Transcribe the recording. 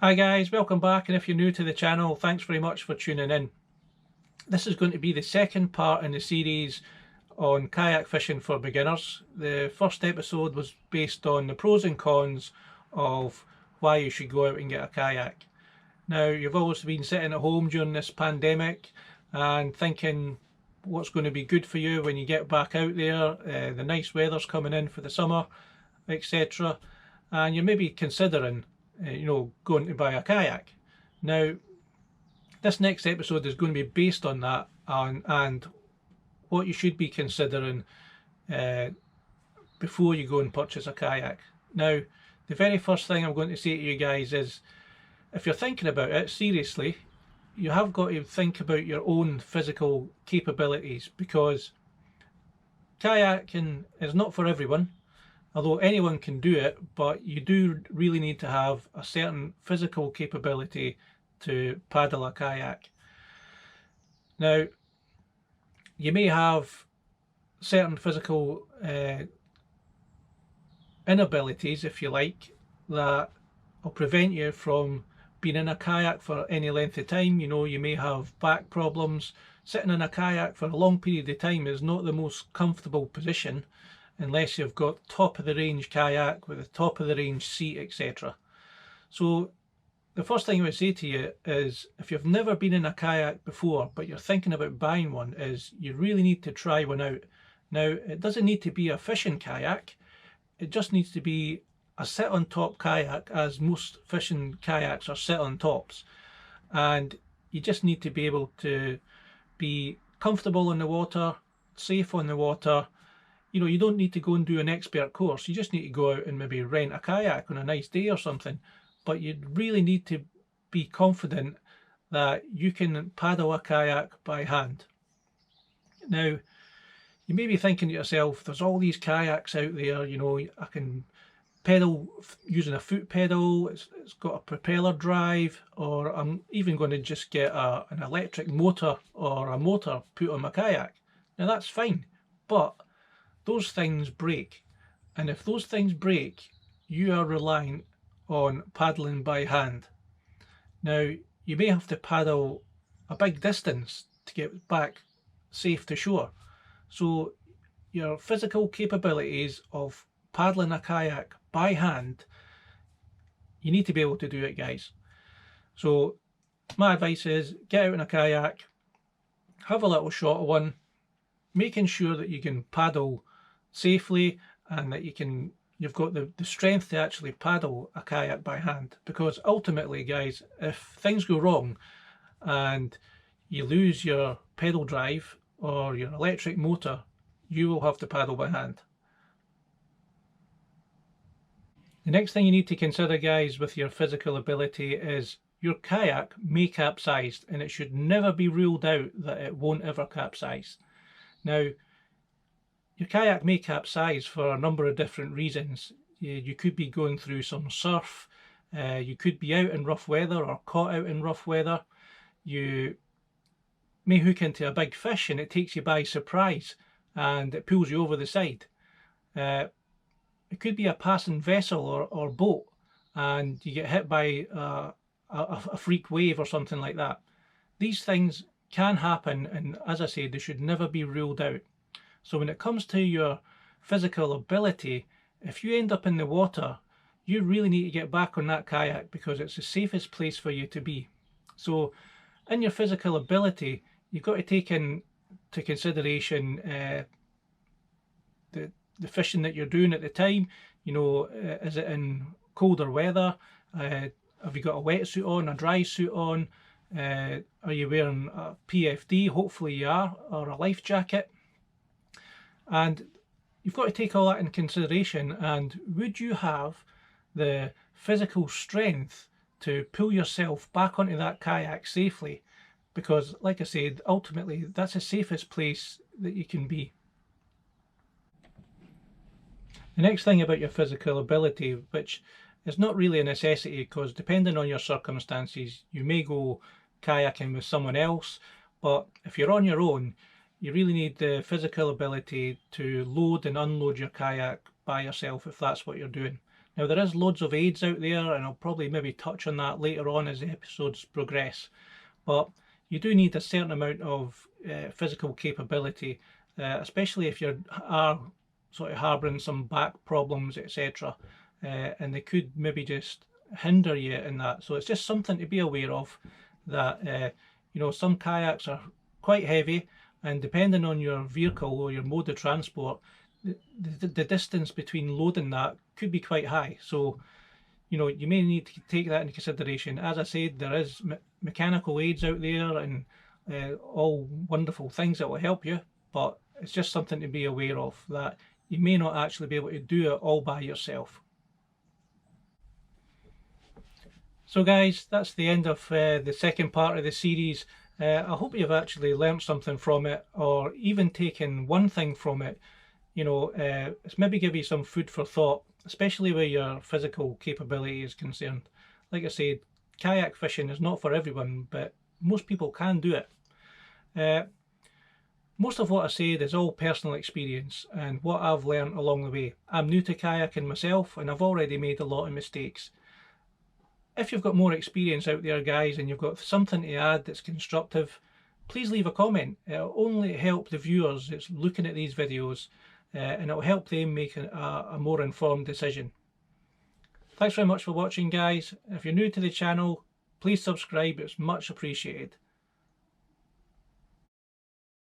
Hi guys, welcome back, and if you're new to the channel, thanks very much for tuning in. This is going to be the second part in the series on kayak fishing for beginners. The first episode was based on the pros and cons of why you should go out and get a kayak. Now, you've always been sitting at home during this pandemic and thinking what's going to be good for you when you get back out there. The nice weather's coming in for the summer, etc. And you're maybe considering going to buy a kayak. Now, this next episode is going to be based on that and what you should be considering before you go and purchase a kayak. Now, the very first thing I'm going to say to you guys is, if you're thinking about it seriously, you have got to think about your own physical capabilities, because kayaking is not for everyone. Although anyone can do it, but you do really need to have a certain physical capability to paddle a kayak. Now, you may have certain physical inabilities, if you like, that will prevent you from being in a kayak for any length of time. You may have back problems. Sitting in a kayak for a long period of time is not the most comfortable position, unless you've got top of the range kayak with a top of the range seat, etc. So the first thing I would say to you is, if you've never been in a kayak before but you're thinking about buying one, is you really need to try one out. Now, it doesn't need to be a fishing kayak, it just needs to be a sit on top kayak, as most fishing kayaks are sit on tops, and you just need to be able to be comfortable in the water, safe on the water. You don't need to go and do an expert course. You just need to go out and maybe rent a kayak on a nice day or something. But you really need to be confident that you can paddle a kayak by hand. Now, you may be thinking to yourself, there's all these kayaks out there, I can pedal using a foot pedal, it's got a propeller drive, or I'm even going to just get an electric motor or a motor put on my kayak. Now, that's fine, but those things break, and if those things break, you are relying on paddling by hand. Now, you may have to paddle a big distance to get back safe to shore. So your physical capabilities of paddling a kayak by hand, you need to be able to do it, guys. So my advice is, get out in a kayak, have a little shorter one, making sure that you can paddle safely and that you've got the strength to actually paddle a kayak by hand. Because ultimately, guys, if things go wrong and you lose your pedal drive or your electric motor, you will have to paddle by hand. The next thing you need to consider, guys, with your physical ability is your kayak may capsize, and it should never be ruled out that it won't ever capsize. Now, your kayak may capsize for a number of different reasons. You could be going through some surf, you could be out in rough weather or caught out in rough weather, you may hook into a big fish and it takes you by surprise and it pulls you over the side. It could be a passing vessel or boat and you get hit by a freak wave or something like that. These things can happen, and as I say, they should never be ruled out. So when it comes to your physical ability, if you end up in the water, you really need to get back on that kayak, because it's the safest place for you to be. So in your physical ability, you've got to take into consideration the fishing that you're doing at the time. Is it in colder weather? Have you got a wetsuit on, a dry suit on? Are you wearing a PFD? Hopefully you are, or a life jacket. And you've got to take all that in consideration. And would you have the physical strength to pull yourself back onto that kayak safely? Because, like I said, ultimately that's the safest place that you can be. The next thing about your physical ability, which is not really a necessity, because depending on your circumstances, you may go kayaking with someone else, but if you're on your own, you really need the physical ability to load and unload your kayak by yourself, if that's what you're doing. Now there is loads of aids out there, and I'll probably maybe touch on that later on as the episodes progress, but you do need a certain amount of physical capability, especially if you are sort of harbouring some back problems, etc. And they could maybe just hinder you in that. So it's just something to be aware of, that you know, some kayaks are quite heavy, and depending on your vehicle or your mode of transport, the distance between loading that could be quite high. So you know, you may need to take that into consideration. As I said, there is mechanical aids out there, and all wonderful things that will help you, but it's just something to be aware of, that you may not actually be able to do it all by yourself. So guys, that's the end of the second part of the series. I hope you've actually learnt something from it, or even taken one thing from it. You know, it's maybe give you some food for thought, especially where your physical capability is concerned. Like I said, kayak fishing is not for everyone, but most people can do it. Most of what I said is all personal experience and what I've learned along the way. I'm new to kayaking myself, and I've already made a lot of mistakes. If you've got more experience out there, guys, and you've got something to add that's constructive, please leave a comment. It'll only help the viewers that's looking at these videos, and it'll help them make a more informed decision. Thanks very much for watching, guys. If you're new to the channel, please subscribe, it's much appreciated.